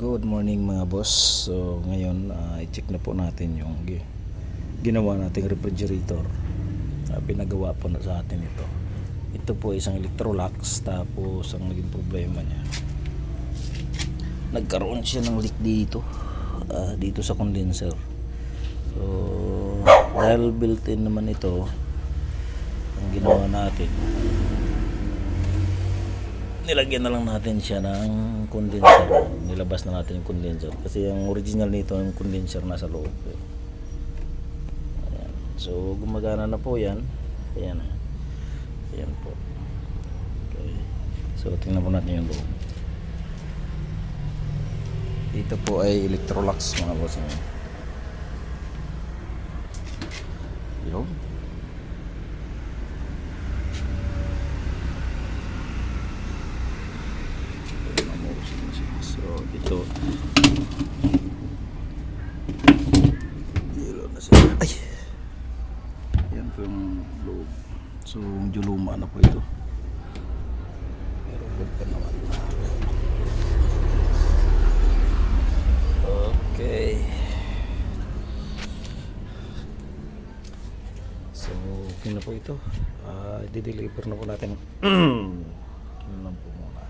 Good morning mga boss. So ngayon i-check na po natin yung ginawa nating refrigerator. Pinagawa po na sa atin ito. Ito po isang Electrolux, tapos ang naging problema niya, nagkaroon siya ng leak dito sa condenser. So dahil built-in naman ito, ang ginawa natin, nilagyan na lang natin siya ng condenser. Nilabas na natin yung condenser kasi ang original nito, yung condenser nasa loob. Ayan. So gumagana na po yan. Ayan po. Okay. So tingnan po natin yung loob. Ito po ay Electrolux mga boss. Yun. So ito yelo na siya. Ay, yan po yung loob. So medyo luma na po ito, pero good pa naman. Okay, so okay na po ito. I-deliver na po natin. Yun lang po muna.